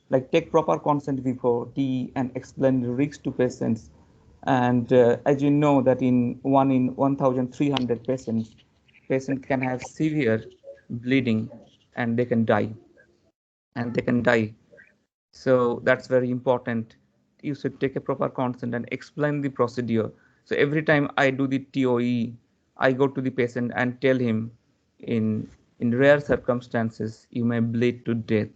like take proper consent before TE and explain the risks to patients. And as you know that in 1,300 patients, patient can have severe bleeding and they can die and they can die. So that's very important. You should take a proper consent and explain the procedure. So every time I do the TOE, I go to the patient and tell him in in rare circumstances you may bleed to death.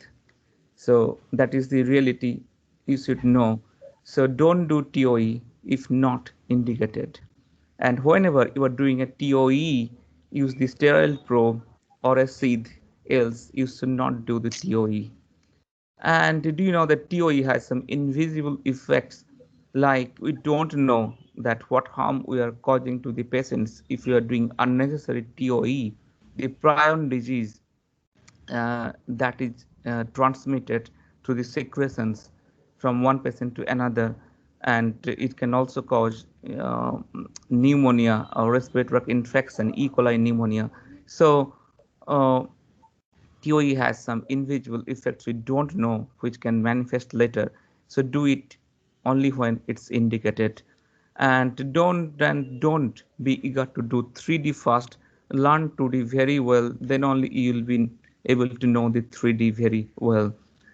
So that is the reality you should know. So don't do TOE if not indicated. And whenever you are doing a TOE, use the sterile probe or a sheath, else you should not do the TOE. And do you know that TOE has some invisible effects? Like we don't know that what harm we are causing to the patients if we are doing unnecessary TOE. The prion disease that is transmitted through the secretions from one patient to another, and it can also cause pneumonia or respiratory infection, E. coli pneumonia. So uh, TOE has some invisible effects we don't know which can manifest later. So do it only when it's indicated. And don't be eager to do 3D fast. Learn 2D very well. Then only you'll be able to know the 3D very well.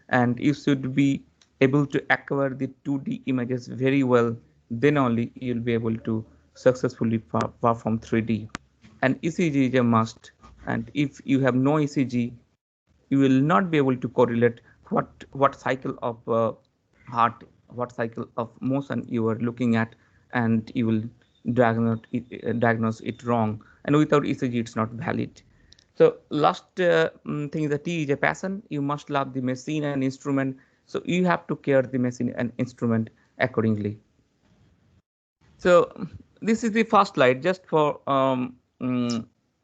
And you should be able to acquire the 2D images very well. Then only you'll be able to successfully perform 3D. And ECG is a must. And if you have no ECG, you will not be able to correlate what cycle of heart, what cycle of motion you are looking at, and you will diagnose it wrong. And without ECG, it's not valid. So last thing is that T is a passion. You must love the machine and instrument. So you have to care the machine and instrument accordingly. So this is the first slide just for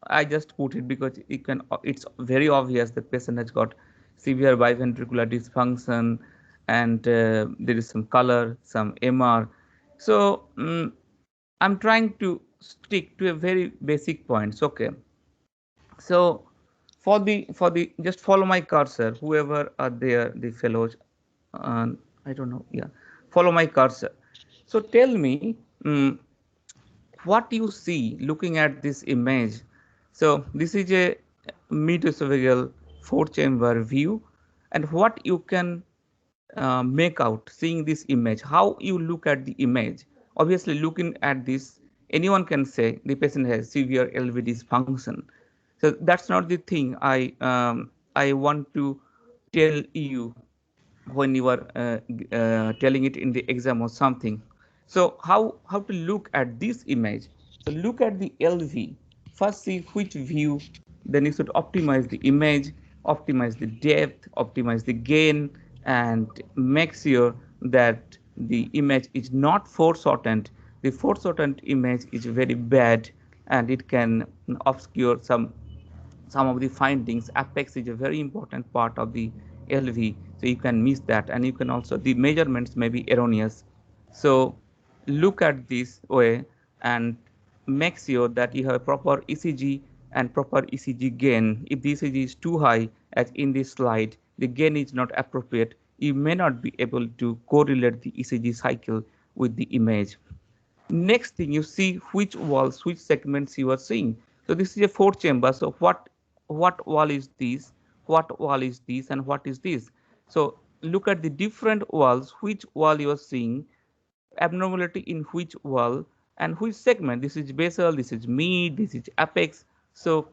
I just put it because it's very obvious the patient has got severe biventricular dysfunction, and there is some color, some MR. So I'm trying to stick to a very basic points. Okay. So for the just follow my cursor, whoever are there, the fellows, I don't know, yeah, follow my cursor. So tell me, what you see looking at this image. So this is a mid-esophageal four-chamber view, and what you can make out seeing this image, how you look at the image. Obviously, looking at this, anyone can say the patient has severe LV dysfunction. So that's not the thing I want to tell you when you are telling it in the exam or something. So how to look at this image? So look at the LV. First see which view, then you should optimize the image, optimize the depth, optimize the gain, and make sure that the image is not foreshortened. The foreshortened image is very bad, and it can obscure some of the findings. Apex is a very important part of the LV, so you can miss that, and you can also, the measurements may be erroneous. So look at this way and make sure that you have a proper ECG and proper ECG gain. If the ECG is too high, as in this slide, the gain is not appropriate, you may not be able to correlate the ECG cycle with the image. Next thing, you see which walls, which segments you are seeing. So this is a four chamber. So what wall is this, what wall is this, and what is this? So look at the different walls, which wall you are seeing, abnormality in which wall, and which segment. This is basal, this is mid, this is apex. So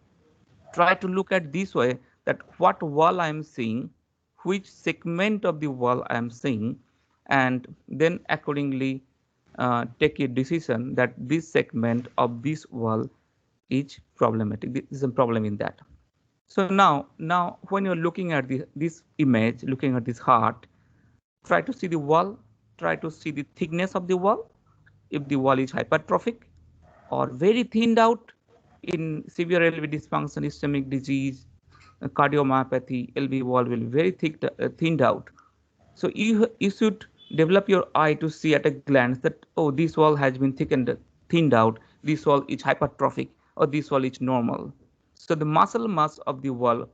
try to look at this way, that what wall I am seeing, which segment of the wall I am seeing, and then accordingly take a decision that this segment of this wall is problematic. There is a problem in that. So now when you're looking at this image, looking at this heart, try to see the wall, try to see the thickness of the wall. If the wall is hypertrophic or very thinned out in severe LV dysfunction, ischemic disease, cardiomyopathy, LV wall will be very thinned out. So you should develop your eye to see at a glance that, oh, this wall has been thickened, thinned out, this wall is hypertrophic, or this wall is normal. So the muscle mass of the wall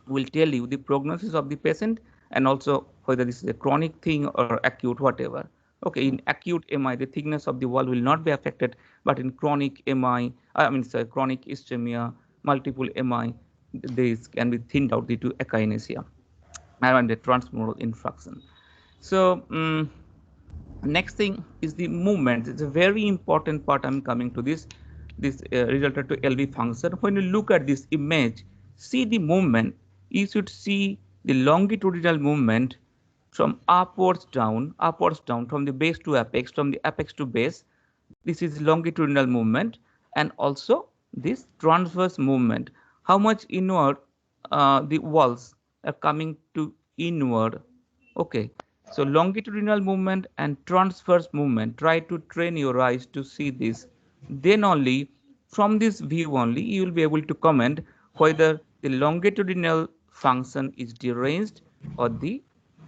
will tell you the prognosis of the patient and also whether this is a chronic thing or acute, whatever. Okay, in acute MI, the thickness of the wall will not be affected, but in chronic MI, sorry, chronic ischemia, multiple MI, this can be thinned out due to akinesia and the transmural infraction. So next thing is the movement. It's a very important part. I'm coming to this related to LV function. When you look at this image, see the movement. You should see the longitudinal movement from upwards down, from the base to apex, from the apex to base. This is longitudinal movement, and also this transverse movement. How much inward the walls are coming to inward. Okay, so longitudinal movement and transverse movement, try to train your eyes to see this. Then only from this view only you will be able to comment whether the longitudinal function is deranged or the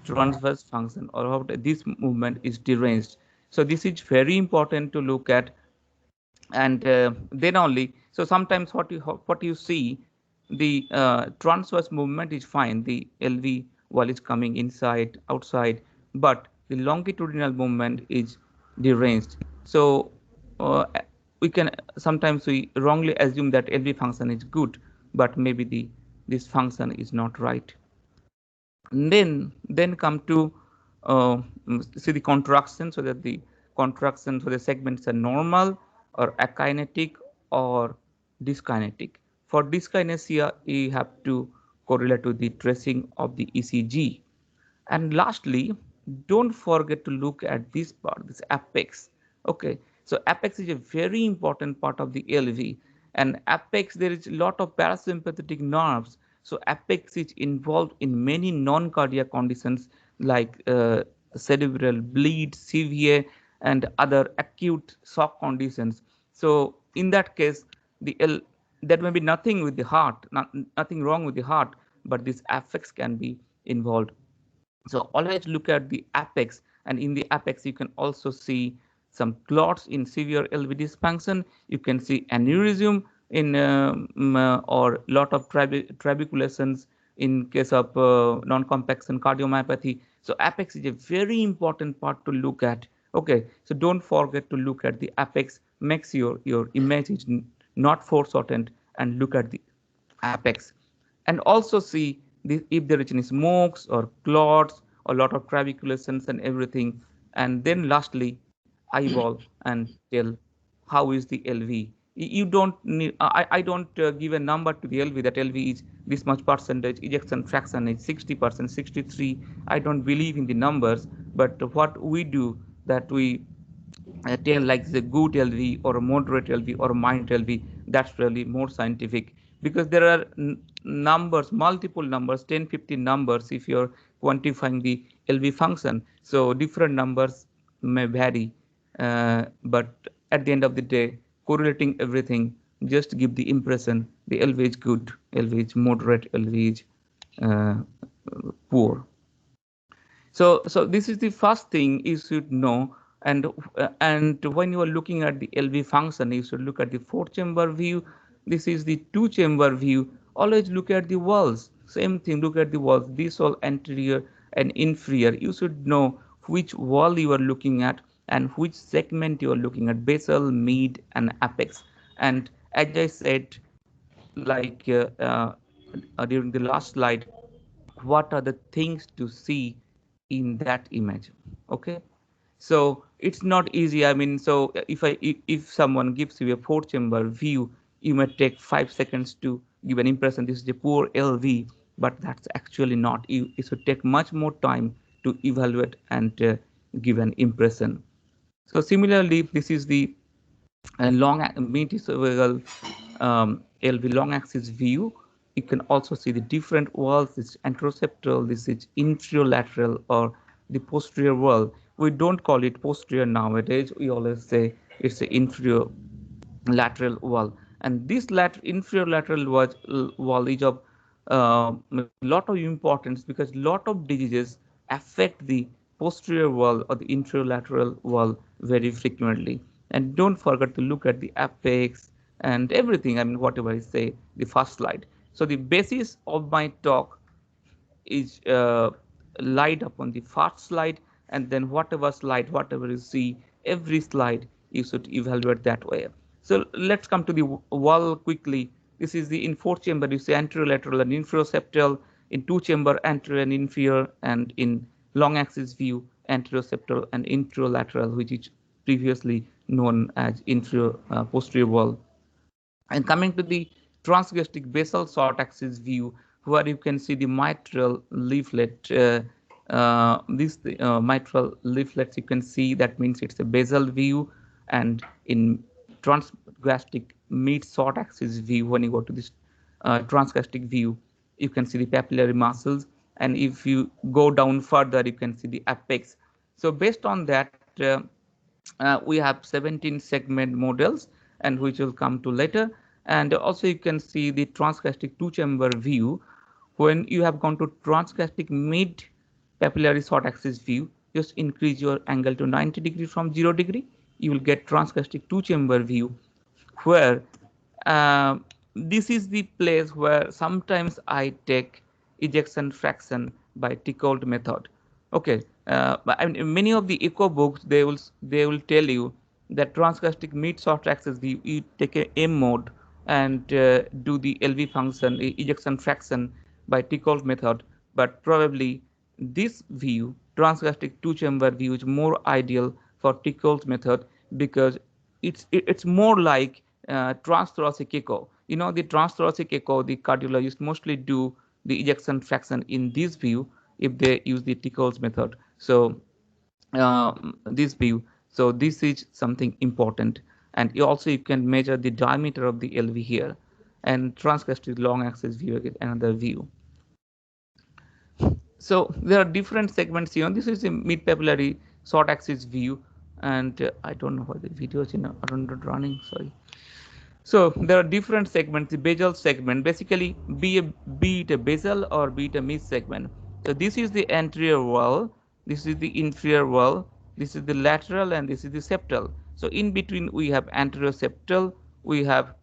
transverse function, or how this movement is deranged. So this is very important to look at, and then only. So sometimes what you see, the transverse movement is fine, the LV wall is coming inside, outside, but the longitudinal movement is deranged. So uh, we can sometimes we wrongly assume that LV function is good, but maybe this function is not right. And then come to see the contraction, so that the contraction for the segments are normal or akinetic or dyskinetic. For dyskinesia, you have to correlate to the tracing of the ECG. And lastly, don't forget to look at this part, this apex. Okay, so apex is a very important part of the LV, and apex, there is a lot of parasympathetic nerves. So apex is involved in many non-cardiac conditions like cerebral bleed, CVA, and other acute shock conditions. So in that case, there may be nothing with the heart, nothing wrong with the heart, but this apex can be involved. So always look at the apex, and in the apex you can also see some clots in severe LV dysfunction. You can see aneurysm in or lot of trabeculations in case of non-compaction cardiomyopathy. So apex is a very important part to look at. Okay, so don't forget to look at the apex. Make sure your image is not foreshortened, and look at the apex, and also see if there is any smokes or clots or a lot of trabeculations and everything. And then lastly, eyeball and tell how is the LV. You don't need, I don't give a number to the LV that LV is this much percentage, ejection fraction is 60%, 63. I don't believe in the numbers, but what we do, that we tell like the good LV or a moderate LV or a mild LV, that's really more scientific, because there are numbers, multiple numbers, 10, 15 numbers if you're quantifying the LV function. So different numbers may vary, but at the end of the day, correlating everything just give the impression the LV is good, LV is moderate, LV is uh, poor. So this is the first thing you should know. And when you are looking at the LV function, you should look at the 4-chamber view. This is the 2-chamber view. Always look at the walls. Same thing, look at the walls. This all anterior and inferior. You should know which wall you are looking at and which segment you are looking at: basal, mid, and apex. And as I said, like during the last slide, what are the things to see in that image? Okay, so it's not easy. I mean, so if someone gives you a 4-chamber view, you may take 5 seconds to give an impression this is a poor LV, but that's actually not. It should take much more time to evaluate and give an impression. So similarly, this is the long mid-cervical LV long axis view. You can also see the different walls. This is anteroseptal, this is inferior or the posterior wall. We don't call it posterior nowadays. We always say it's the inferior lateral wall. And this inferior lateral wall is of a lot of importance, because a lot of diseases affect the posterior wall or the intralateral wall very frequently. And don't forget to look at the apex and everything. I mean, whatever I say, the first slide. So the basis of my talk is light upon the first slide, and then whatever you see, every slide you should evaluate that way. So let's come to the wall quickly. This is the in 4-chamber, you see anterolateral and inferoseptal, in 2-chamber anterior and inferior, and in long axis view anteroseptal and inferolateral, which is previously known as inferior posterior wall. And coming to the transgastric basal short axis view, where you can see the mitral leaflet. Mitral leaflets, you can see that means it's a basal view, and in transgastric mid short axis view, when you go to this transgastric view, you can see the papillary muscles, and if you go down further, you can see the apex. So based on that, we have 17 segment models, and which will come to later. And also you can see the transgastric 2-chamber view. When you have gone to transgastric mid papillary short axis view, just increase your angle to 90 degree from 0 degree, you will get transgastric 2-chamber view, where this is the place where sometimes I take ejection fraction by Ticholt method. Okay, I mean, many of the echo books, they will tell you that transgastric mid short axis view, you take a M mode and do the LV function ejection fraction by Ticholt method, but probably this view, transgastric 2-chamber view, is more ideal for Ticholt method, because it's more like transthoracic echo. You know, the transthoracic echo, the cardiologists mostly do the ejection fraction in this view if they use the Tichol's method. So this view, so this is something important. And also you can measure the diameter of the LV here, and transgastric long axis view is another view. So there are different segments here. This is a mid papillary short axis view, and I don't know why the video is not running. Sorry. So there are different segments. The basal segment, basically be it a basal or be it a mid segment. So this is the anterior wall, this is the inferior wall, this is the lateral, and this is the septal. So in between we have anteroseptal, we have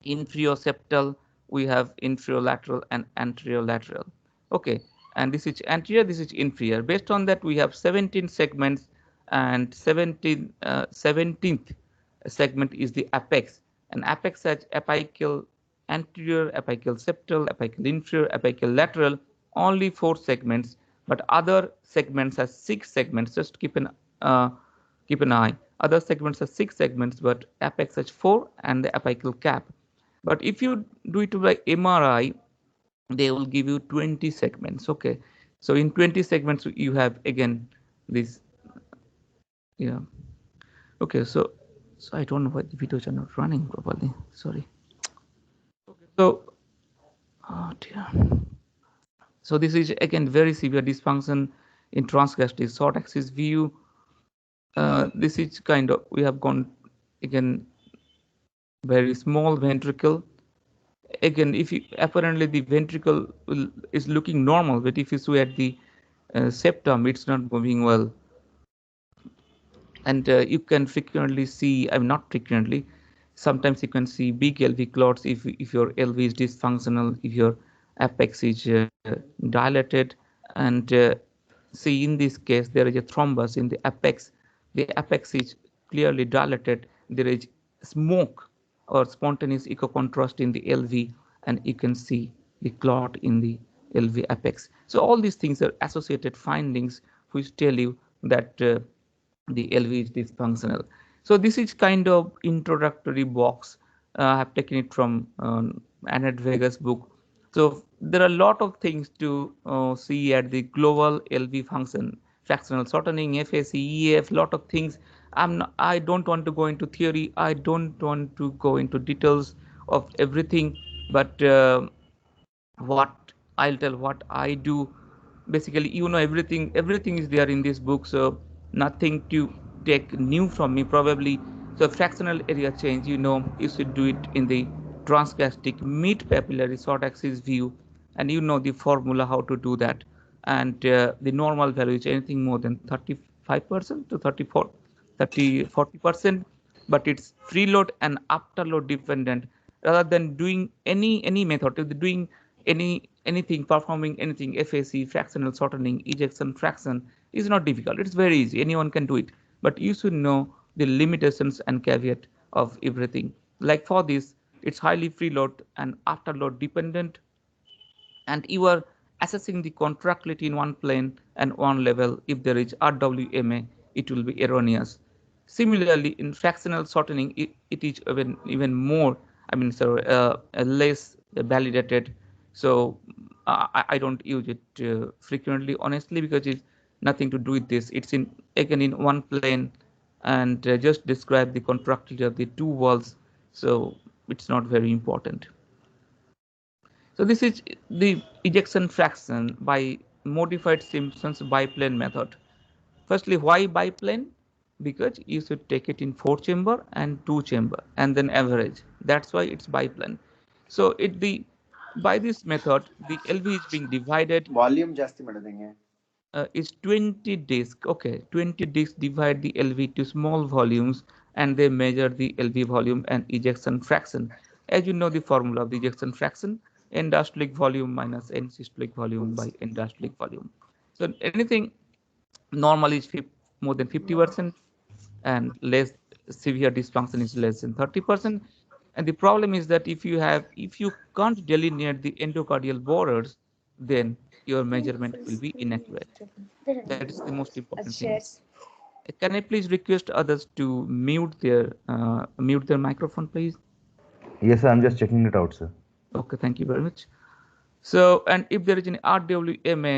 inferoseptal, we have inferolateral and anterolateral. Okay, and this is anterior, this is inferior. Based on that, we have 17 segments, and 17th segment is the apex. And apex has apical anterior, apical septal, apical inferior, apical lateral, only 4 segments, but other segments have 6 segments. Just keep an eye. Other segments have 6 segments, but apex has 4 and the apical cap. But if you do it by MRI, they will give you 20 segments. Okay, so in 20 segments you have again this. Yeah. Okay, so I don't know why the videos are not running properly. Sorry. Okay, so oh dear. So this is again very severe dysfunction in transgastric short axis view. This is kind of, we have gone again very small ventricle. Again, if you apparently the ventricle is looking normal, but if you see at the septum, it's not moving well. And you can frequently see, not frequently, sometimes you can see big LV clots if your LV is dysfunctional, if your apex is dilated. And see, in this case, there is a thrombus in the apex. The apex is clearly dilated. There is smoke or spontaneous echo contrast in the LV, and you can see the clot in the LV apex. So all these things are associated findings which tell you that the LV is dysfunctional. So this is kind of introductory box. I have taken it from Annette Vega's book. So there are a lot of things to see at the global LV function, fractional shortening, FAC, EF, lot of things. I don't want to go into theory. I don't want to go into details of everything, but what I'll tell what I do. Basically, everything is there in this book, so nothing to take new from me probably. So fractional area change, you should do it in the transgastric mid papillary short axis view, and the formula how to do that. And the normal value is anything more than 35% to 40%, but it's preload and afterload dependent. Rather than doing any method, doing any anything, performing anything, FAC, fractional shortening, ejection fraction is not difficult. It's very easy. Anyone can do it. But you should know the limitations and caveat of everything. Like for this, it's highly preload and afterload dependent, and you are assessing the contractility in one plane and one level. If there is RWMA, it will be erroneous. Similarly, in fractional shortening, it is even more, I mean, less validated. So I don't use it frequently, honestly, because it's nothing to do with this. It's in again in one plane, and just describe the contractility of the two walls. So it's not very important. So this is the ejection fraction by modified Simpson's biplane method. Firstly, why biplane? Because you should take it in 4 chamber and 2 chamber and then average. That's why it's biplane. So by this method, the LV is being divided. Volume ಜಾಸ್ತಿ ಮಾಡಿದಂಗೆ. Is 20 disc. Okay, 20 discs divide the LV to small volumes, and they measure the LV volume and ejection fraction. As you know, the formula of the ejection fraction, n diastolic volume minus n systolic volume by n diastolic volume. So anything normal is more than 50%, and less severe dysfunction is less than 30%. And the problem is that if you can't delineate the endocardial borders, then your measurement will be inaccurate. That is the most important thing. Can I please request others to mute their microphone, please? Yes, sir, I'm just checking it out, sir. Okay, thank you very much. So, and if there is an RWMA,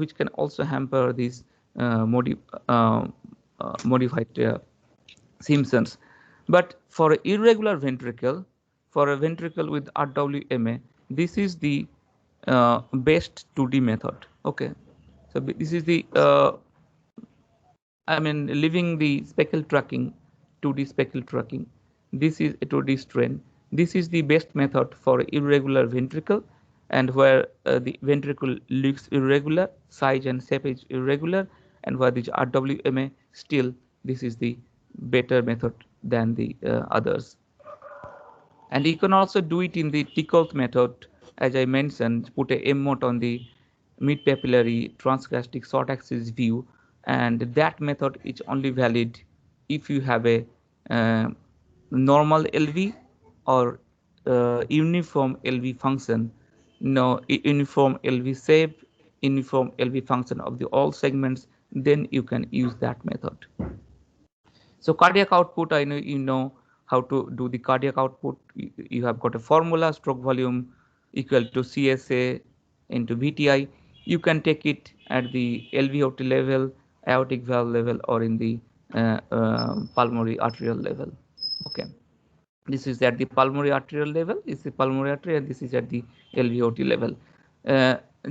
which can also hamper these modified Simpsons. But for irregular ventricle, for a ventricle with RWMA, this is the best 2D method. Okay, so this is the I mean, leaving the speckle tracking, 2D speckle tracking. This is a 2D strain. This is the best method for irregular ventricle, and where the ventricle looks irregular, size and shape is irregular, and where this RWMA, still this is the better method than the others. And you can also do it in the Tickle method, as I mentioned, put a M-mode on the mid-papillary transgastric short axis view, and that method is only valid if you have a normal LV or uniform LV function. No, uniform LV shape, uniform LV function of the all segments, then you can use that method. So cardiac output, I know you know how to do the cardiac output. You have got a formula, stroke volume equal to CSA into VTI. You can take it at the LVOT level, aortic valve level, or in the pulmonary arterial level. Okay, this is at the pulmonary arterial level. This is the pulmonary artery, and this is at the LVOT level.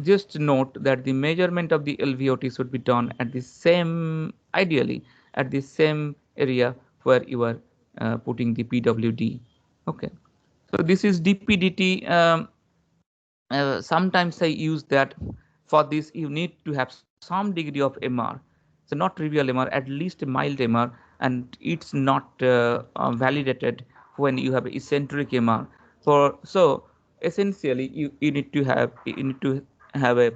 Just note that the measurement of the LVOT should be done at the same, ideally, at the same area where you are putting the PWD. Okay, so this is DPDT. Sometimes I use that. For this, you need to have some degree of MR. So not trivial MR, at least a mild MR, and it's not validated when you have eccentric MR. So essentially, you need to have a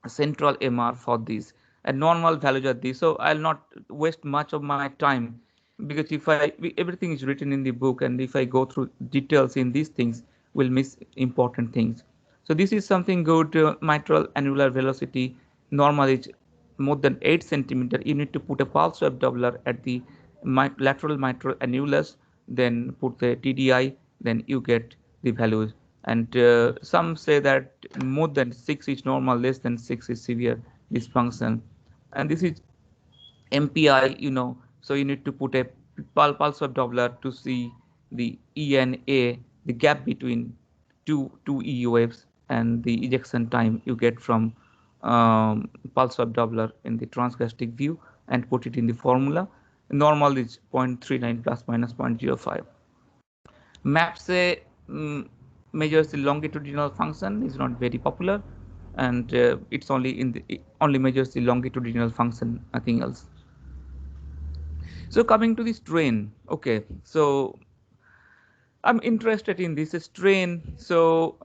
central MR for this, and normal values are this. So I'll not waste much of my time, because if everything is written in the book, and if I go through details in these things, we'll miss important things. So this is something good. Mitral annular velocity normal is more than 8 centimeter. You need to put a pulse wave Doppler at the lateral mitral annulus, then put the TDI, then you get the values. And some say that more than 6 is normal, less than 6 is severe dysfunction. And this is MPI, so you need to put a pulse wave Doppler to see the ENA, the gap between two EU waves, and the ejection time you get from pulse wave Doppler in the transgastric view, and put it in the formula. Normal is 0.39 plus minus 0.05. MAPSE measures the longitudinal function, is not very popular, and it's only measures the longitudinal function, nothing else. So coming to the strain, okay, so I'm interested in this strain. So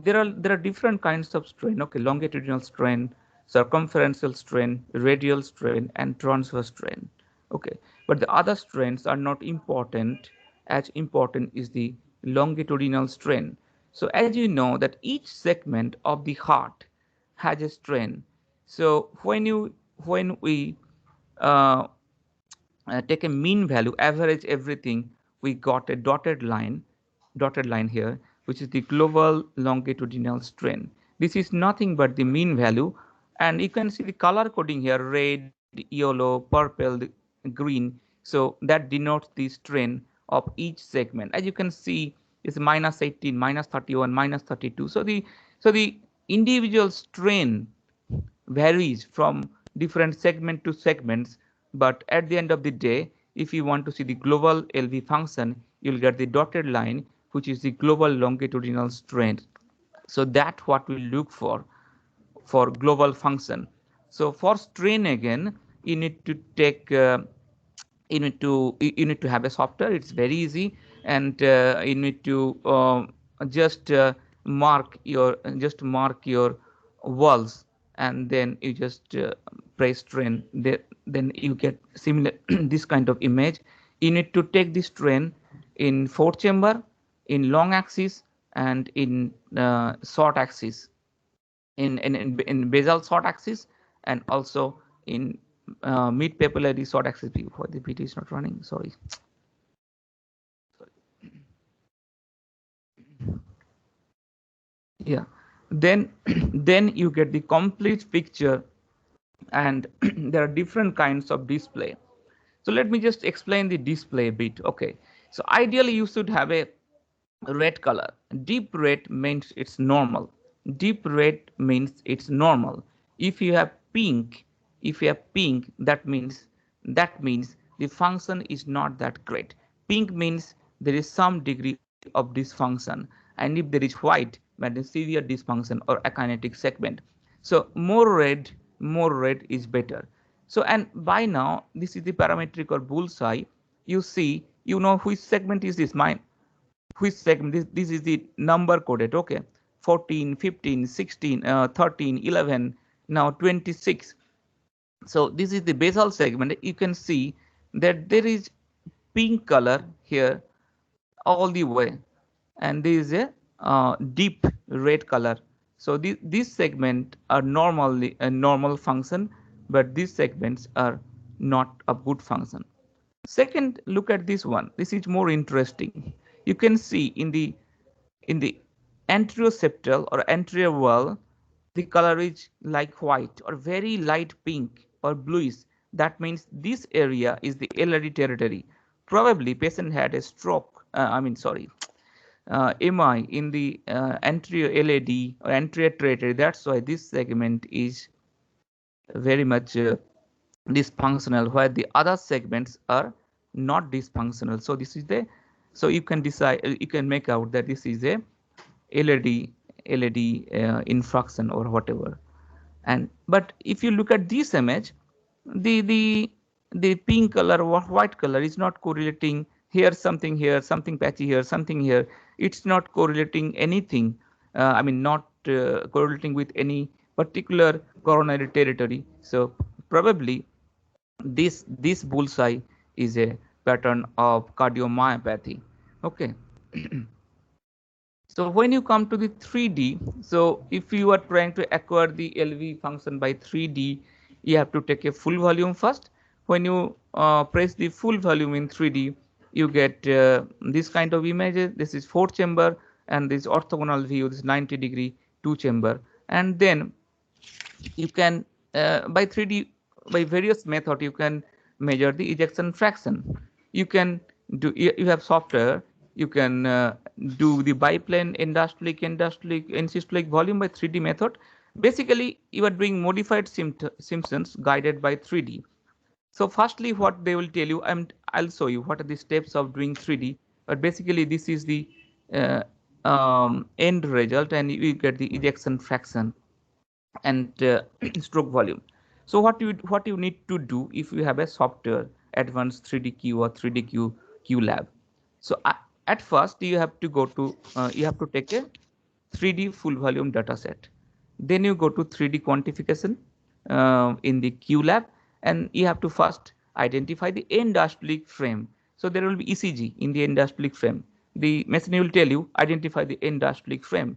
there are different kinds of strain. Okay, longitudinal strain, circumferential strain, radial strain, and transverse strain. Okay, but the other strains are not important. As important is the longitudinal strain. So as you know that each segment of the heart has a strain. So when we uh, take a mean value, average everything, we got a dotted line here, which is the global longitudinal strain. This is nothing but the mean value, and you can see the color coding here: red, yellow, purple, green. So that denotes the strain of each segment. As you can see, it's minus 18, minus 31, minus 32. So the individual strain varies from different segment to segments, but at the end of the day, if you want to see the global LV function, you'll get the dotted line, which is the global longitudinal strain. So that's what we look for global function. So for strain again, you need to take you need to have a software. It's very easy, and you need to just mark your walls, and then you just press strain. Then you get similar this kind of image. You need to take this strain in fourth chamber, in long axis, and in short axis, in basal short axis, and also in mid papillary short axis. Before the video is not running, sorry. Yeah, then then you get the complete picture, and there are different kinds of display. So let me just explain the display a bit. Okay, so ideally you should have a red color. Deep red means it's normal. Deep red means it's normal. If you have pink, that means the function is not that great. Pink means there is some degree of dysfunction, and if there is white, that is severe dysfunction or akinetic segment. So more red is better. So, and by now this is the parametric or bullseye. You see, you know which segment is this. Mine, which segment, this is the number coded. Okay, 14, 15, 16, 13, 11, now 26. So this is the basal segment. You can see that there is pink color here all the way, and there is a deep red color. So these segments are normally a normal function, but these segments are not a good function. Second, look at this one. This is more interesting. You can see in the anterior septal or anterior wall, the color is like white or very light pink or bluish. That means this area is the LAD territory. Probably patient had a stroke. MI in the anterior LAD or anterior territory. That's why this segment is very much dysfunctional, where the other segments are not dysfunctional. So this is the, so you can decide, you can make out that this is a LAD infraction or whatever. And but if you look at this image, the pink color or white color is not correlating. Here something patchy, here something here. It's not correlating anything. Not correlating with any particular coronary territory. So probably this bullseye is a pattern of cardiomyopathy. Okay. So when you come to the 3D, so if you are trying to acquire the LV function by 3D, you have to take a full volume first. When you press the full volume in 3D, you get this kind of images. This is 4 chamber, and this orthogonal view, this 90-degree 2 chamber. And then you can by 3D, by various method, you can measure the ejection fraction. You can do, you have software, you can do the biplane endostolic and systolic volume by 3D method. Basically you are doing modified Simpsons guided by 3D. So firstly what they will tell you, I'll show you what are the steps of doing 3D, but basically this is the end result, and you get the ejection fraction and stroke volume. So what you need to do if you have a software, advanced 3DQ or 3DQ lab. So at first you have to go to you have to take a 3D full volume data set. Then you go to 3D quantification in the QLab, and you have to first identify the end-diastolic frame. So there will be ECG in the end-diastolic frame. The machine will tell you identify the end-diastolic frame.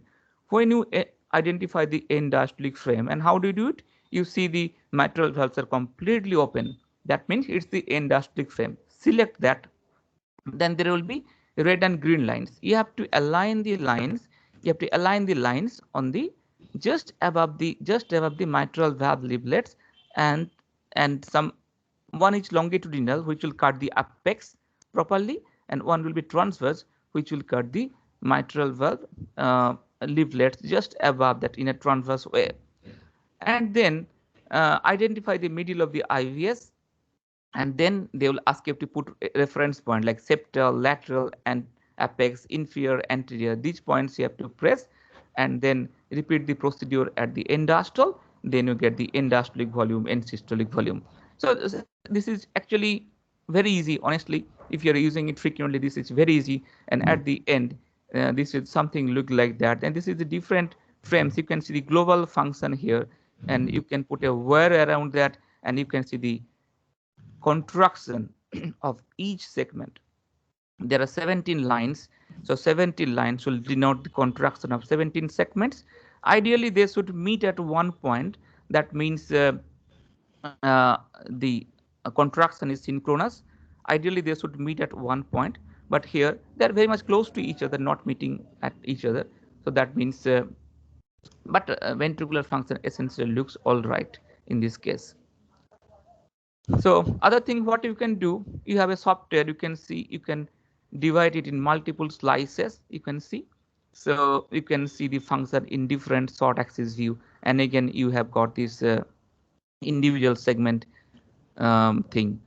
When you identify the end-diastolic frame, and how do you do it? You see the mitral valves are completely open. That means it's the end-diastolic frame. Select that. Then there will be red and green lines. You have to align the lines. You have to align the lines on the just above the mitral valve leaflets, and some one is longitudinal, which will cut the apex properly, and one will be transverse, which will cut the mitral valve leaflets just above that in a transverse way. And then identify the middle of the IVS, and then they will ask you to put a reference point like septal, lateral, and apex, inferior, anterior. These points you have to press, and then repeat the procedure at the end diastole. Then you get the end diastolic volume, end systolic volume. So this is actually very easy. Honestly, if you're using it frequently, this is very easy. And at the end, this is something look like that. And this is the different frames. You can see the global function here, and you can put a wire around that, and you can see the contraction of each segment. There are 17 lines, so 17 lines will denote the contraction of 17 segments. Ideally, they should meet at one point. That means the contraction is synchronous. Ideally, they should meet at one point, but here they're very much close to each other, not meeting at each other. So that means, but ventricular function essentially looks all right in this case. So other thing, what you can do, you have a software, you can see, you can divide it in multiple slices, you can see. So you can see the function in different short axis view. And again, you have got this individual segment thing.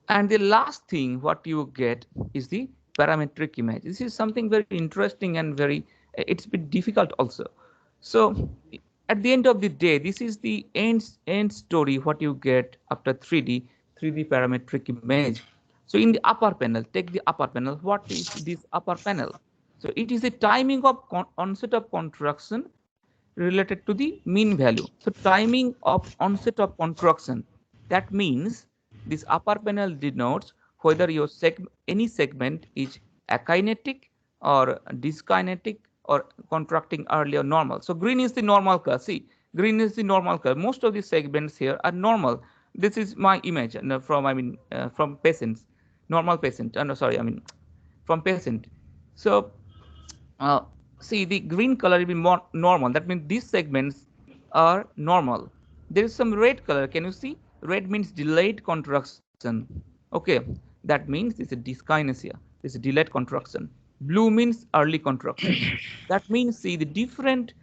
And the last thing, what you get is the parametric image. This is something very interesting and very, it's a bit difficult also. So at the end of the day, this is the end story, what you get after 3D parametric image. So in the upper panel, take the upper panel. What is this upper panel? So it is a timing of onset of contraction related to the mean value. So timing of onset of contraction. That means this upper panel denotes whether your any segment is akinetic or dyskinetic or contracting early or normal. So green is the normal curve. See, green is the normal curve. Most of the segments here are normal. This is my image from from patients, normal patient. No, sorry, from patient. So see, the green color will be more normal. That means these segments are normal. There is some red color. Can you see? Red means delayed contraction. Okay, that means it's a dyskinesia. It's a delayed contraction. Blue means early contraction. That means, see, the different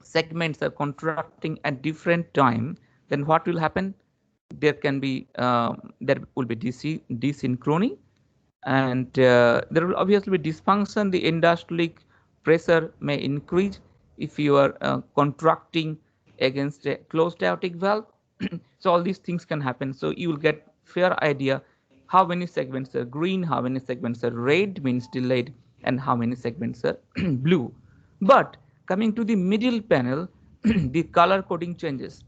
segments are contracting at different time. Then what will happen? There can be there will be desynchrony, and there will obviously be dysfunction. The end-diastolic pressure may increase if you are contracting against a closed aortic valve. So all these things can happen. So you will get fair idea how many segments are green, how many segments are red, means delayed, and how many segments are blue. But coming to the middle panel, the color coding changes.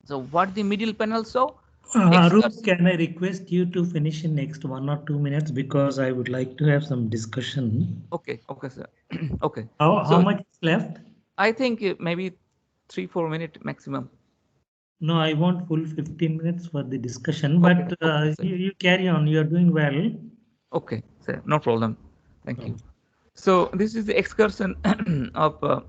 So what the middle panel show? Arup, can I request you to finish in next 1 or 2 minutes, because I would like to have some discussion. Okay, sir. Okay. How much is left? I think maybe 3-4 minutes maximum. No, I want full 15 minutes for the discussion, but you carry on. You are doing well. Okay, sir, no problem. Thank you. So this is the excursion of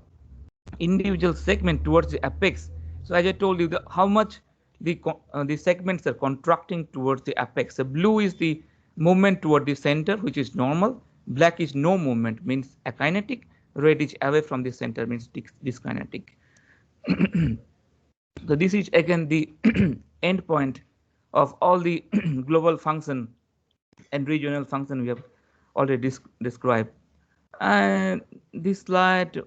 individual segment towards the apex. So as I told you, how much the segments are contracting towards the apex. So blue is the movement toward the center, which is normal. Black is no movement, means akinetic. Red is away from the center, means dyskinetic. So this is again the end point of all the global function and regional function we have already described. And this slide,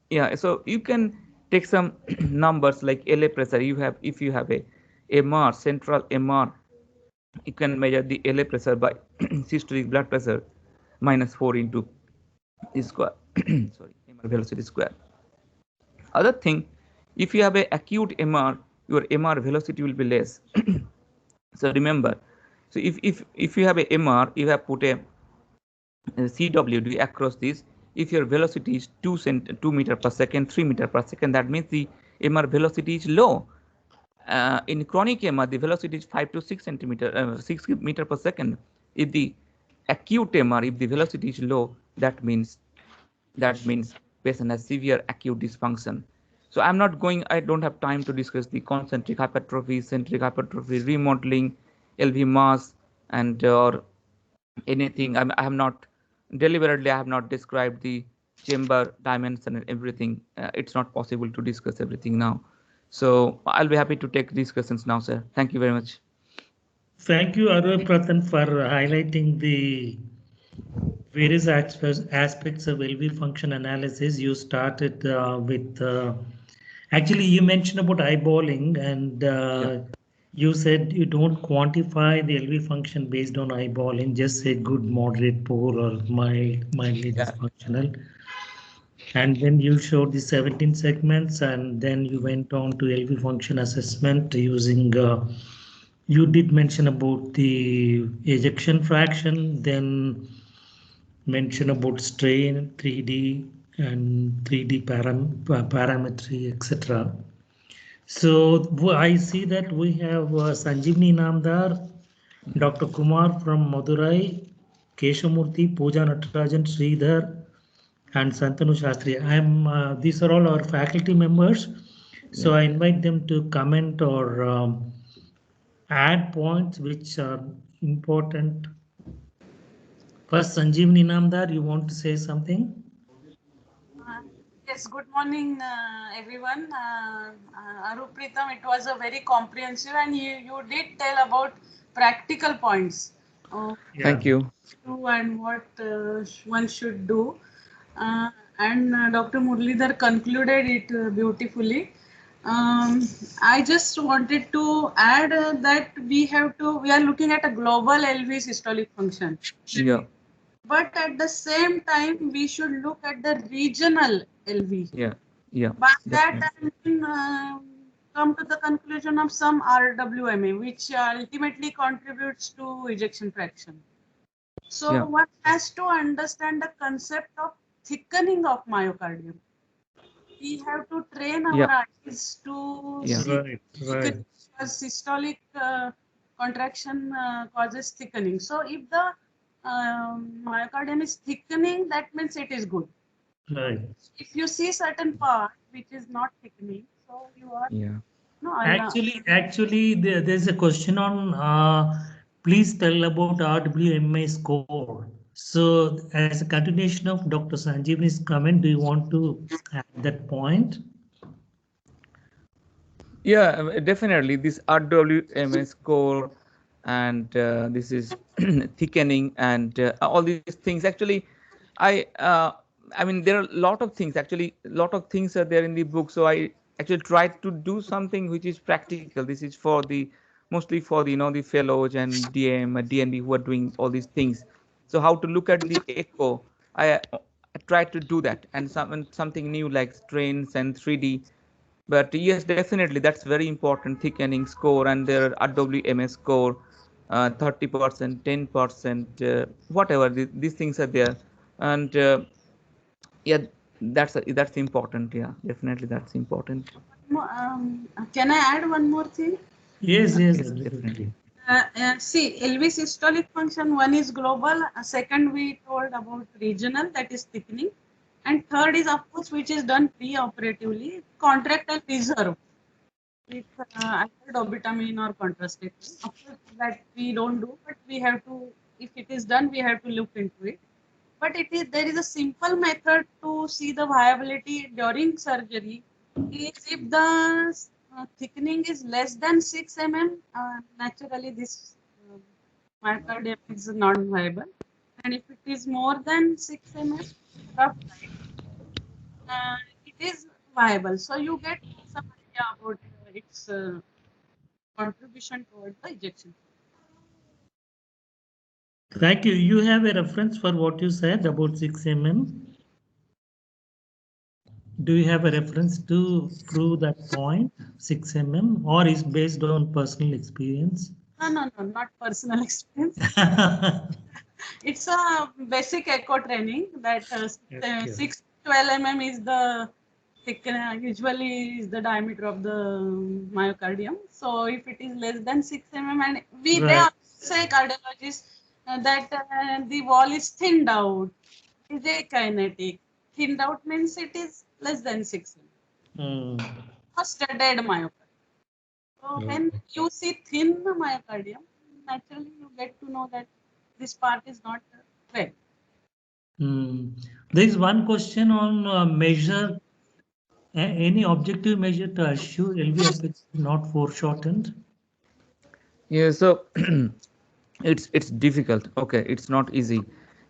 yeah, so you can take some numbers like LA pressure. If you have a MR, central MR, you can measure the LA pressure by systolic blood pressure -4 into square. Sorry, MR velocity square. Other thing, if you have a acute MR, your MR velocity will be less. So remember, so if you have a MR, you have put a CWD across this. If your velocity is 2 meter per second, 3 meter per second, that means the MR velocity is low. In chronic MR, the velocity is 5 to 6 centimeter, 6 meter per second. If the acute MR, if the velocity is low, that means patient has severe acute dysfunction. So I'm not going, I don't have time to discuss the concentric hypertrophy, centric hypertrophy, remodeling, LV mass, and or anything. I have not deliberately, I have not described the chamber dimension and everything. It's not possible to discuss everything now. So I'll be happy to take discussions now, sir. Thank you very much. Thank you, Arul Prathan, for highlighting the various aspects of LV function analysis. You started with, actually you mentioned about eyeballing, and you said you don't quantify the LV function based on eyeballing, just say good, moderate, poor, or mildly dysfunctional. And then you showed the 17 segments, and then you went on to LV function assessment using, you did mention about the ejection fraction, then mention about strain, 3D, and 3D parametry, etc. So I see that we have Sanjeevani Namdar, Dr. Kumar from Madurai, Keshamurthy, Pooja Natarajan, Sridhar, and Santanu Shastri. These are all our faculty members. So I invite them to comment or add points which are important. First, Sanjeevani Namdar, you want to say something? Yes, good morning, everyone. Arup Pritam, it was a very comprehensive, and you did tell about practical points. Thank you. And what one should do. And Dr. Muralidhar concluded it beautifully. I just wanted to add that we are looking at a global LV systolic function. Yeah. But at the same time, we should look at the regional LV. Yeah. Yeah. By that, I mean, come to the conclusion of some RWMA, which ultimately contributes to ejection fraction. So one has to understand the concept of thickening of myocardium. We have to train our eyes to see because systolic contraction causes thickening. So if the myocardium is thickening, that means it is good. Right. If you see certain part which is not thickening, so you are Actually, there's a question on please tell about RWMA score. So as a continuation of Dr. Sanjeevani's comment, do you want to add that point? Yeah, definitely. This RWMA score and this is thickening and all these things. Actually, I mean, there are a lot of things. Actually, a lot of things are there in the book. So I actually tried to do something which is practical. This is for the mostly for the the fellows and DM, DNB who are doing all these things. So how to look at the echo? I tried to do that, and something new like strains and 3D. But yes, definitely that's very important. Thickening score and their RWMS score, 30%, 10%, whatever. These things are there, and yeah, that's important. Yeah, definitely that's important. Can I add one more thing? Yes, definitely. See, LV systolic function, one is global, second we told about regional, that is thickening, and third is of course which is done pre-operatively, contractile reserve with either dobutamine or contraceptive. Of course that we don't do, but we have to, if it is done, we have to look into it. But there is a simple method to see the viability during surgery. Is if the thickening is less than 6 mm, naturally this myocardium is non-viable. And if it is more than 6 mm, rough it is viable. So you get some idea about its contribution towards the ejection. Thank you. You have a reference for what you said about 6 mm? Do you have a reference to prove that point, 6 mm, or is based on personal experience? No, not personal experience. It's a basic echo training that Okay. 612 mm is the usually is the diameter of the myocardium. So if it is less than 6 mm, and they Right. say cardiologists that the wall is thinned out, is akinetic. Thinned out means it is less than 6 mm. First dead myocardium. So when you see thin myocardium, naturally you get to know that this part is not well. There is one question on measure. Any objective measure to assure LV apex is not foreshortened? Yeah, so it's difficult. Okay, it's not easy.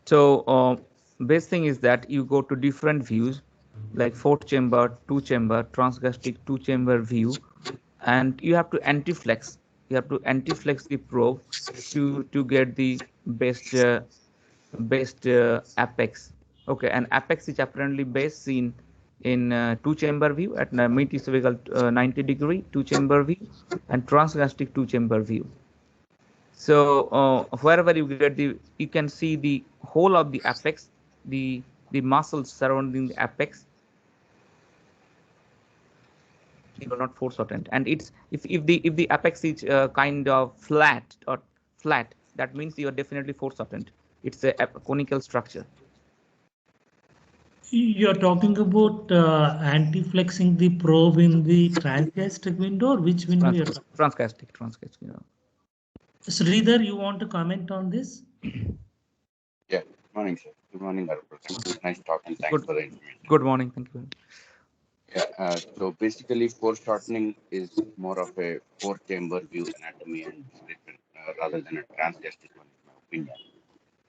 So best thing is that you go to different views, like 4-chamber, 2-chamber, transgastric 2-chamber view, and you have to anti-flex. You have to anti-flex the probe to get the best apex. Okay, and apex is apparently best seen in 2-chamber view at mid-esophageal 90-degree 2-chamber view and transgastric 2-chamber view. So wherever you get you can see the whole of the apex, the muscles surrounding the apex. You are not foreshortened, and it's if the apex is kind of flat, that means you are definitely foreshortened. It's a conical structure. You're talking about anti-flexing the probe in the transgastric window, or which window you're talking? Transgastric. Sridhar, you want to comment on this? Yeah. Good morning, sir. Good morning, Aruprathan. Nice talking. Thanks for the information. Good morning. Thank you. Yeah. So basically, foreshortening is more of a 4-chamber view anatomy and treatment rather than a transgastric one, in my opinion.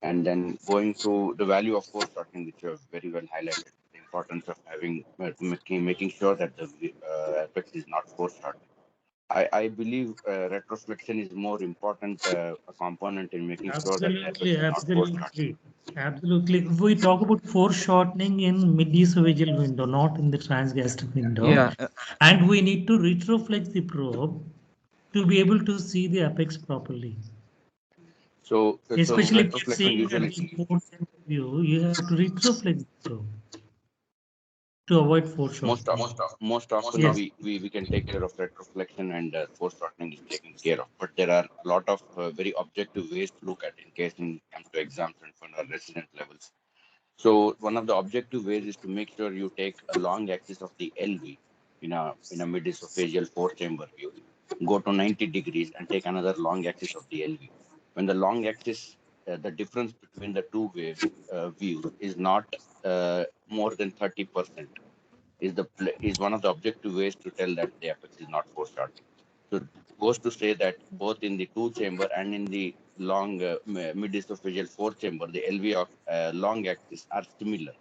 And then going through the value of foreshortening, which you have very well highlighted, the importance of having making sure that the apex is not foreshortened. I believe retroflexion is more important component in making sure that the apex is not foreshortened. Absolutely. We talk about foreshortening in mid-esophageal window, not in the transgastric window. Yeah. And we need to retroflex the probe to be able to see the apex properly. So Especially if you're retroflexion seeing usually the view, you have to retroflex the probe to avoid foreshortening. most often Yes. we can take care of retroflexion and foreshortening is taken care of, but there are a lot of very objective ways to look at in case it comes to exams and for our resident levels. So one of the objective ways is to make sure you take a long axis of the LV in a mid-esophageal 4-chamber view, go to 90 degrees and take another long axis of the LV. When the long axis, the difference between the two views is not more than 30%, is one of the objective ways to tell that the apex is not foreshortened. So it goes to say that both in the 2-chamber and in the long mid-esophageal 4-chamber, the LV of long axis are similar.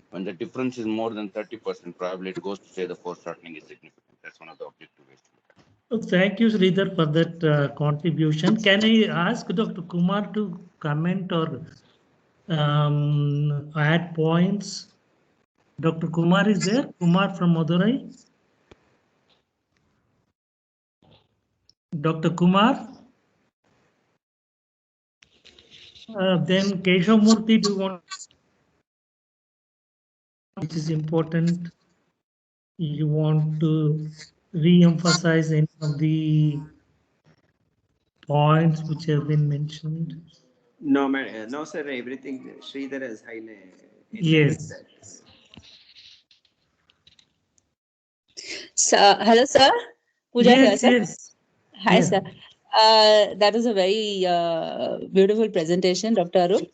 When the difference is more than 30%, probably it goes to say the foreshortening is significant. That's one of the objective ways to look at it. Thank you, Sridhar, for that contribution. Can I ask Dr. Kumar to comment or add points? Dr. Kumar is there? Kumar from Madurai? Dr. Kumar? Then Keshav Murthy, do you want, which is important? You want to re-emphasize any of the points which have been mentioned? No, no, sir. Everything Sridhar has highlighted. Yes. Hello, sir. Pooja here, sir. Yes. Hi, sir. That was a very beautiful presentation, Dr. Arup.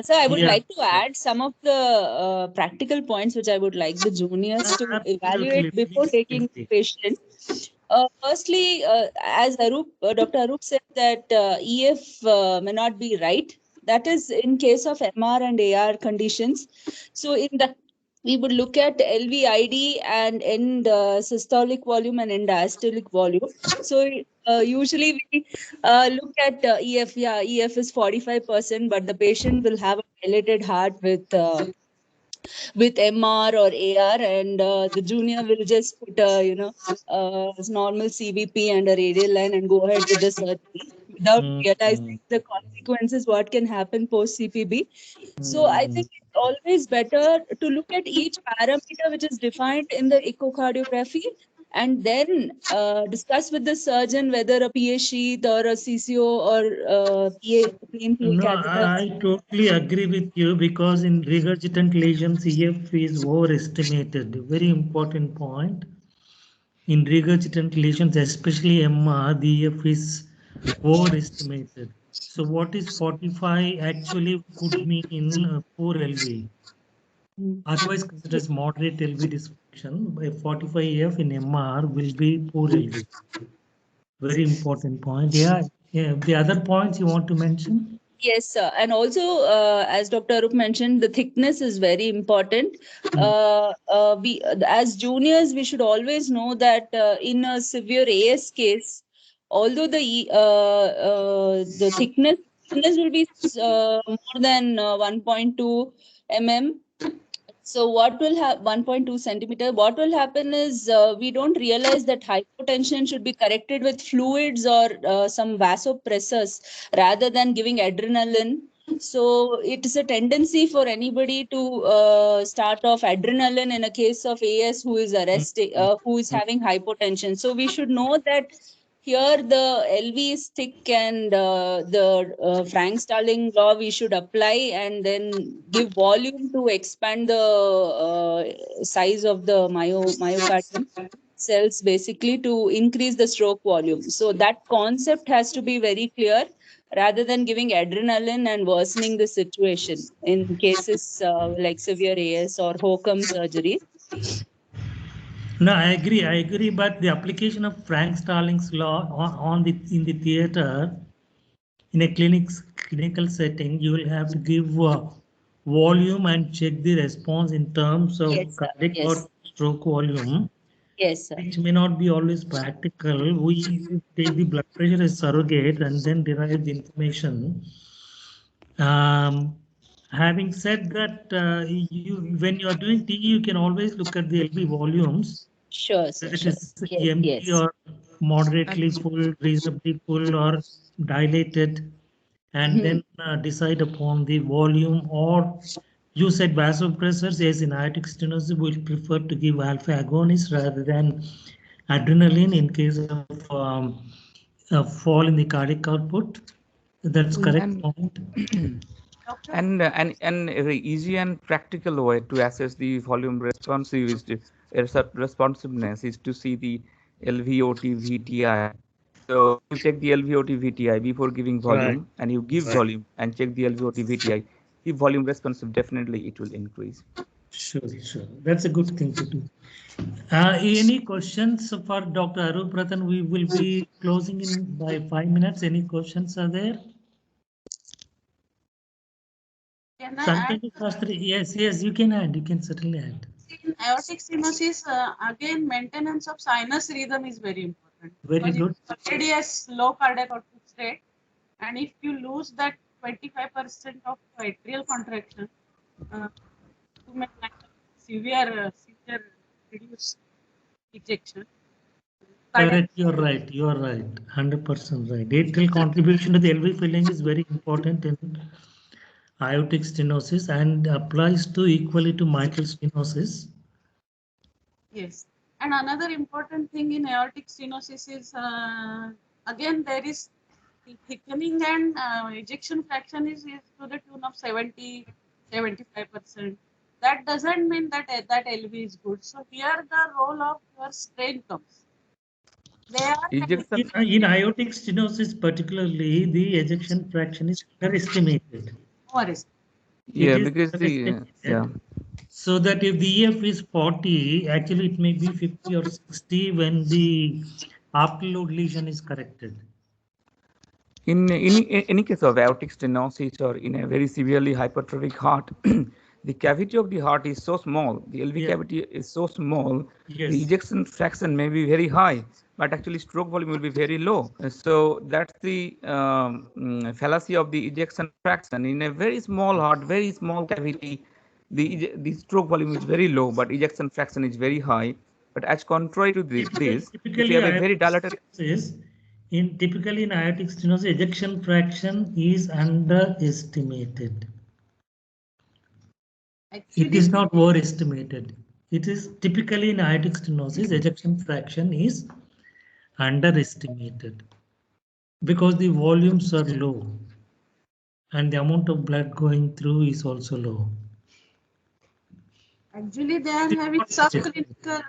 Sir, I would like to add some of the practical points which I would like the juniors to evaluate before taking the patient. Firstly, as Dr. Arup said that EF may not be right. That is in case of MR and AR conditions. So in that, we would look at LVID and end systolic volume and end diastolic volume. So usually we look at EF. Yeah, EF is 45%, but the patient will have a dilated heart with with MR or AR, and the junior will just put a normal CVP and a radial line and go ahead with the surgery without realizing the consequences, what can happen post CPB. So I think it's always better to look at each parameter which is defined in the echocardiography, and then discuss with the surgeon whether a PA sheath or a CCO or plain PA No, catheter. I totally agree with you, because in regurgitant lesions, EF is overestimated. Very important point. In regurgitant lesions, especially MR, the EF is overestimated. So what is 45 actually could mean poor LV. Otherwise considered as moderate LV dysfunction. By 45 EF in MR will be poor LV. Very important point. Yeah. The other points you want to mention? Yes, sir. And also, as Dr. Arup mentioned, the thickness is very important. We, as juniors, we should always know that in a severe AS case, although the thickness will be more than 1.2 mm. So what will have 1.2 centimeter? What will happen is we don't realize that hypotension should be corrected with fluids or some vasopressors rather than giving adrenaline. So it is a tendency for anybody to start off adrenaline in a case of AS who is arrested, who is having hypotension. So we should know that here the LV is thick, and the Frank-Starling law we should apply, and then give volume to expand the size of the myocardium cells, basically to increase the stroke volume. So that concept has to be very clear, rather than giving adrenaline and worsening the situation in cases like severe AS or HOCM surgery. No, I agree. But the application of Frank-Starling's law in the theater, in a clinical setting, you will have to give volume and check the response in terms of cardiac or stroke volume. Yes, sir. Which may not be always practical. We take the blood pressure as surrogate and then derive the information. Having said that, when you are doing TE, you can always look at the LV volumes. Sure, sir. It is empty or moderately full, reasonably full, or dilated, and then decide upon the volume. Or you said vasopressors, yes, in aortic stenosis, we prefer to give alpha agonist rather than adrenaline in case of a fall in the cardiac output. That's correct point. And a very easy and practical way to assess the volume responsiveness is to see the LVOT VTI. So you check the LVOT VTI before giving volume, and you give volume and check the LVOT VTI. If volume responsive, definitely it will increase. Sure. That's a good thing to do. Any questions for Dr. Arup Ratan? We will be closing in by 5 minutes. Any questions are there? Can I add? Yes, you can add. You can certainly add. In aortic stenosis, again, maintenance of sinus rhythm is very important. Very good. Already a slow cardiac output state, and if you lose that 25% of atrial contraction, to make severe reduced ejection. Correct. You're right. 100% right. Atrial contribution to the LV filling is very important in aortic stenosis and applies to equally to mitral stenosis. Yes, and another important thing in aortic stenosis is again there is the thickening, and ejection fraction is to the tune of 70-75%. That doesn't mean that LV is good. So here the role of your strain comes. In aortic stenosis particularly, the ejection fraction is underestimated. Yeah, because so that if the EF is 40, actually it may be 50 or 60 when the afterload lesion is corrected. In any case of aortic stenosis or in a very severely hypertrophic heart, the cavity of the heart is so small, the LV cavity is so small, the ejection fraction may be very high, but actually stroke volume will be very low. So that's the fallacy of the ejection fraction. In a very small heart, very small cavity, the stroke volume is very low, but ejection fraction is very high. But as contrary to this, if you have a very dilated, typically in aortic stenosis, ejection fraction is underestimated. It is not overestimated. It is typically in aortic stenosis, ejection fraction is underestimated because the volumes are low and the amount of blood going through is also low. Actually, they are having subclinical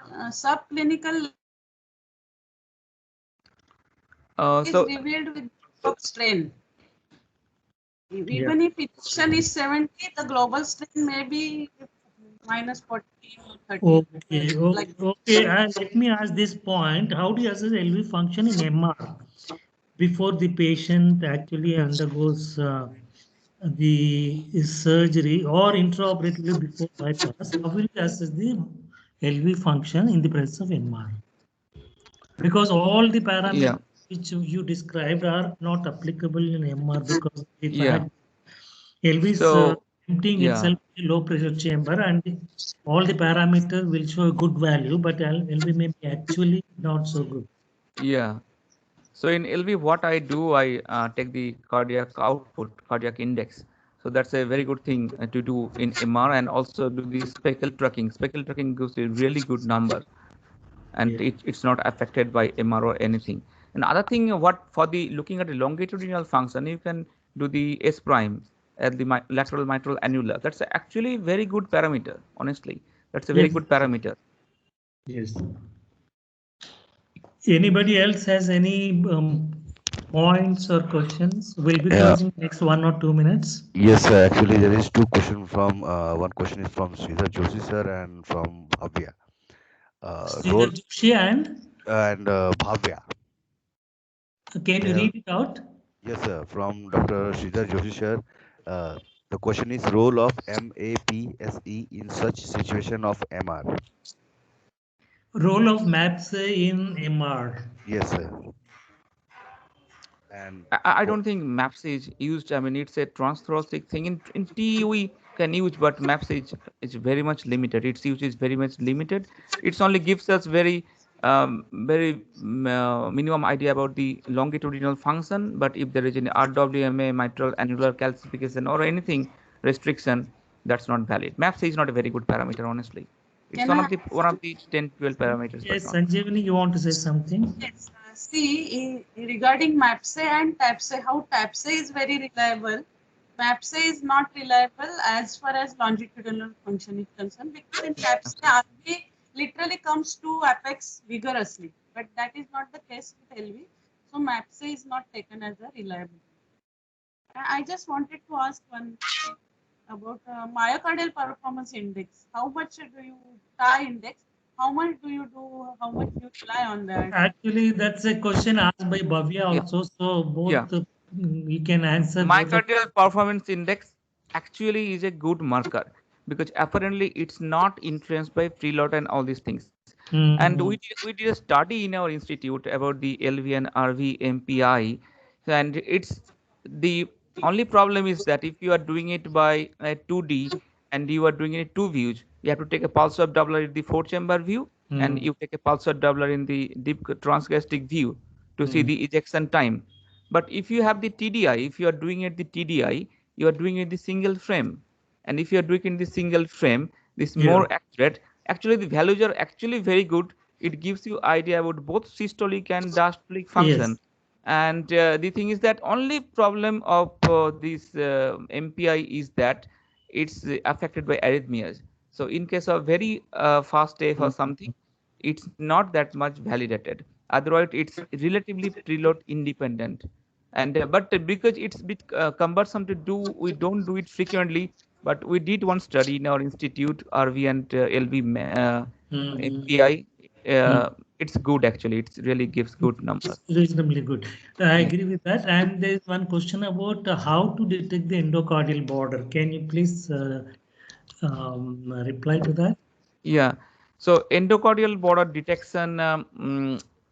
is revealed with strain. Even if ejection is 70, the global strain may be minus 40 or 30. Okay. Let me ask this point. How do you assess LV function in MR before the patient actually undergoes the surgery or intraoperatively before bypass? How will you assess the LV function in the presence of MR? Because all the parameters which you described are not applicable in MR because the fact LV is emptying itself in a low pressure chamber and all the parameters will show a good value, but LV may be actually not so good. Yeah. So in LV, what I do, I take the cardiac output, cardiac index. So that's a very good thing to do in MR, and also do the speckle tracking. Speckle tracking gives a really good number, and it's not affected by MR or anything. Another thing, what for the looking at the longitudinal function, you can do the S prime at the lateral mitral annulus. That's actually very good parameter. Honestly, that's a very good parameter. Yes. Anybody else has any points or questions? We'll be closing next 1 or 2 minutes. Yes, sir. Actually, there is two questions from one question is from Sridhar Joshi sir and from Bhavya. Sridhar Joshi and Bhavya. Can you read it out? Yes, sir. From Dr. Sridhar Joshi sir. The question is role of MAPSE in such situation of MR. Role of MAPSE in MR. Yes, sir. And I don't think MAPS is used. I mean, it's a transthoracic thing. In TE we can use, but MAPS is very much limited. Its use is very much limited. It only gives us very minimum idea about the longitudinal function. But if there is any RWMA, mitral annular calcification, or anything restriction, that's not valid. MAPS is not a very good parameter, honestly. It's one of the 10-12 parameters. Yes, Sanjeevani, you want to say something? Yes. See, regarding MAPSE and TAPSE, how TAPSE is very reliable, MAPSE is not reliable as far as longitudinal function is concerned, because in TAPSE, RV literally comes to apex vigorously, but that is not the case with LV. So MAPSE is not taken as a reliable. I just wanted to ask one about myocardial performance index. How much do you tie index? How much do you do? How much you rely on that? Actually, that's a question asked by Bhavya also. So both you can answer. Myocardial performance index actually is a good marker because apparently it's not influenced by preload and all these things. And we did a study in our institute about the LV and RV MPI, and it's the only problem is that if you are doing it by 2D and you are doing it 2 views, you have to take a pulse of Doppler in the 4-chamber view and you take a pulse of Doppler in the deep transgastric view to see the ejection time. But if you have the TDI, if you are doing it the TDI, you are doing it the single frame. And if you are doing it in the single frame, this is more accurate. Actually, the values are actually very good. It gives you idea about both systolic and diastolic function. Yes. And the thing is that only problem of this MPI is that it's affected by arrhythmias. So in case of very fast AF or something, it's not that much validated. Otherwise, it's relatively preload independent. And but because it's a bit cumbersome to do, we don't do it frequently. But we did one study in our institute, RV and LV MPI. It's good actually. It really gives good numbers. Reasonably good. I agree with that. And there is one question about how to detect the endocardial border. Can you please reply to that? Yeah. So endocardial border detection.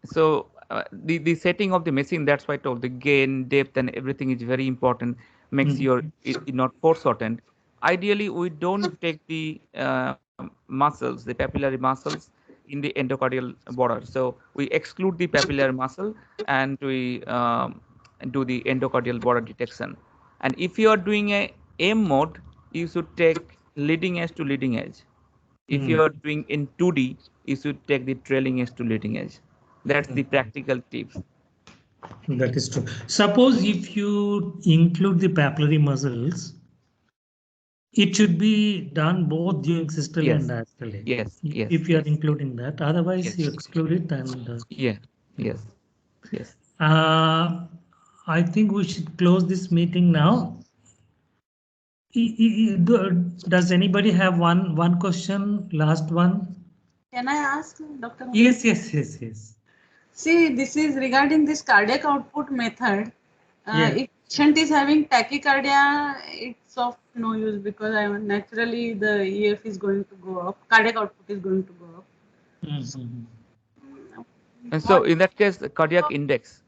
The setting of the machine, that's why I told the gain, depth, and everything is very important. Makes your it not force shortened. ideally we don't take the muscles, the papillary muscles in the endocardial border. So we exclude the papillary muscle and we do the endocardial border detection. And if you are doing a M mode, you should take leading edge to leading edge. If you are doing in 2D, you should take the trailing edge to leading edge. That's the practical tips. That is true. Suppose if you include the papillary muscles, it should be done both during systole Yes. and diastole. Yes. Yes. If you are yes. including that, otherwise Yes. you exclude it. And Yeah. Yes. Yes. I think we should close this meeting now. Does anybody have one question? Last one. Can I ask, Dr. Yes. See, this is regarding this cardiac output method. Yeah. If patient is having tachycardia, it's of no use because naturally the EF is going to go up, cardiac output is going to go up. And so in that case, the cardiac index,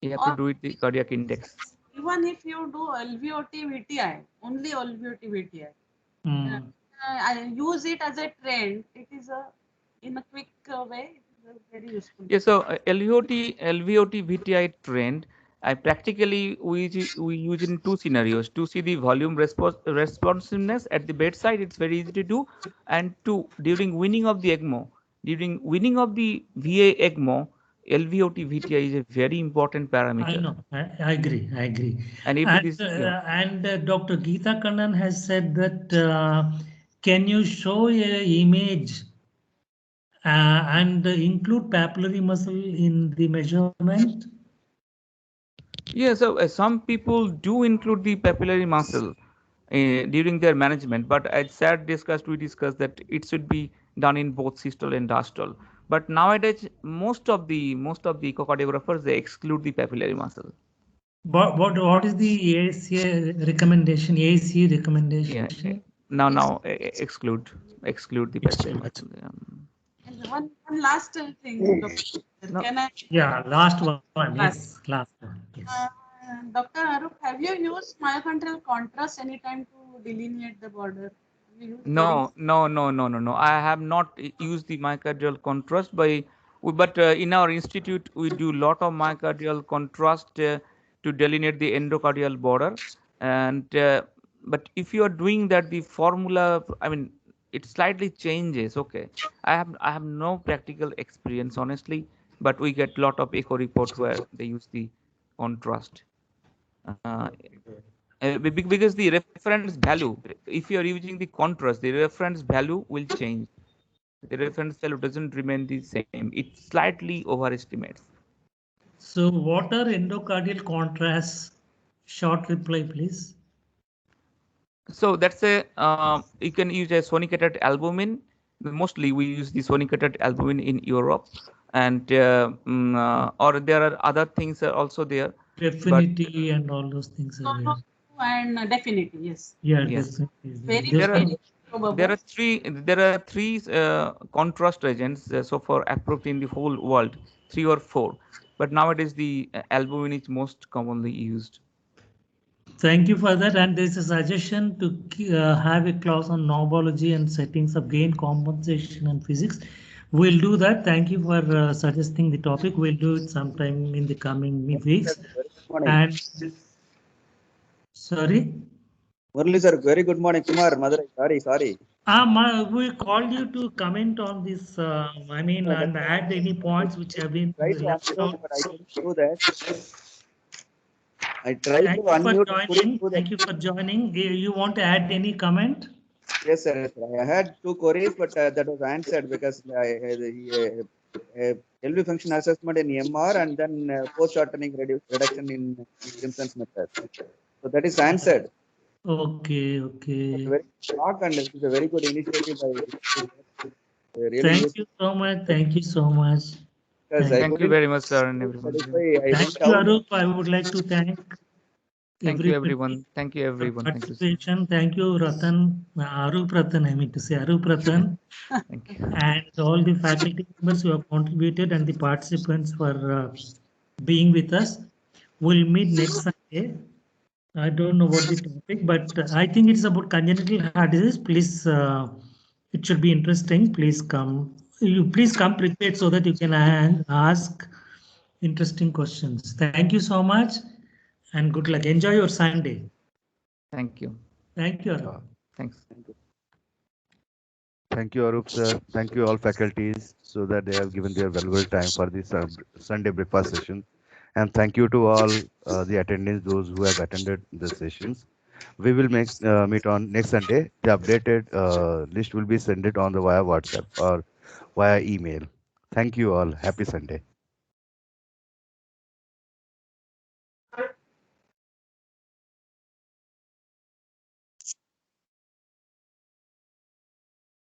you have to do it the cardiac index. Even if you do LVOT VTI, only LVOT VTI, I use it as a trend. It is in a quick way. It is very useful. Yeah, so LVOT VTI trend, practically we use in two scenarios. To see the volume responsiveness at the bedside, it's very easy to do, and during weaning of the ECMO, during weaning of the VA ECMO, LVOT VTI is a very important parameter. I know. I agree. And if it is, Dr. Geeta Kannan has said that can you show an image and include papillary muscle in the measurement? Yeah, so some people do include the papillary muscle during their management, but as we discussed that it should be done in both systole and diastole. But nowadays, most of the echocardiographers, they exclude the papillary muscle. What is the AAC recommendation? Yeah, now exclude the papillary muscle. And one last thing, Doctor. Can I? Yeah, last one. Yes, last one. Yes. Dr. Arup, have you used myocardial contrast anytime to delineate the border? No. I have not used the myocardial contrast but in our institute we do a lot of myocardial contrast to delineate the endocardial border. And but if you are doing that, the formula, I mean, it slightly changes. Okay, I have no practical experience honestly, but we get a lot of echo reports where they use the contrast. Because the reference value, if you are using the contrast, the reference value will change. The reference value doesn't remain the same. It slightly overestimates. So what are endocardial contrasts? Short reply, please. So that's you can use a sonicated albumin. Mostly we use the sonicated albumin in Europe, and or there are other things are also there. Definity and all those things are there. And definitely, yes. Yeah, yes. Definitely. There are three contrast agents so far approved in the whole world, 3 or 4. But nowadays the albumin is most commonly used. Thank you for that. And there's a suggestion to have a class on knobology and settings of gain compensation and physics. We'll do that. Thank you for suggesting the topic. We'll do it sometime in the coming weeks. And sorry. Murali sir, very good morning. Kumar, Madurai. Sorry. We called you to comment on this. And add any points which have been left out. But I couldn't do that. I tried Thank to unmute. Thank you for joining. You want to add any comment? Yes, sir. I had 2 queries, but that was answered because LV function assessment in MR and then post-shortening reduction in Simpson's method. So that is answered. Okay. Very shock, and it is a very good initiative. Thank you so much. Thank you very much, sir, and everyone. Thank you, Arup. I would like to thank everyone. Thank you, everyone. Participation. Thank you, Ratan. Arup Ratan, I mean to say Arup Ratan. Thank you. And all the faculty members who have contributed and the participants for being with us. We'll meet next Sunday. I don't know what the topic, but I think it's about congenital heart disease. Please, it should be interesting. Please come. You please come prepared so that you can ask interesting questions. Thank you so much, and good luck. Enjoy your Sunday. Thank you. Thank you, Arup. Thanks. Thank you, Arup sir. Thank you all faculties so that they have given their valuable time for this Sunday breakfast session. And thank you to all the attendees, those who have attended the sessions. We will meet on next Sunday. The updated list will be sent it on the via WhatsApp or via email. Thank you all. Happy Sunday.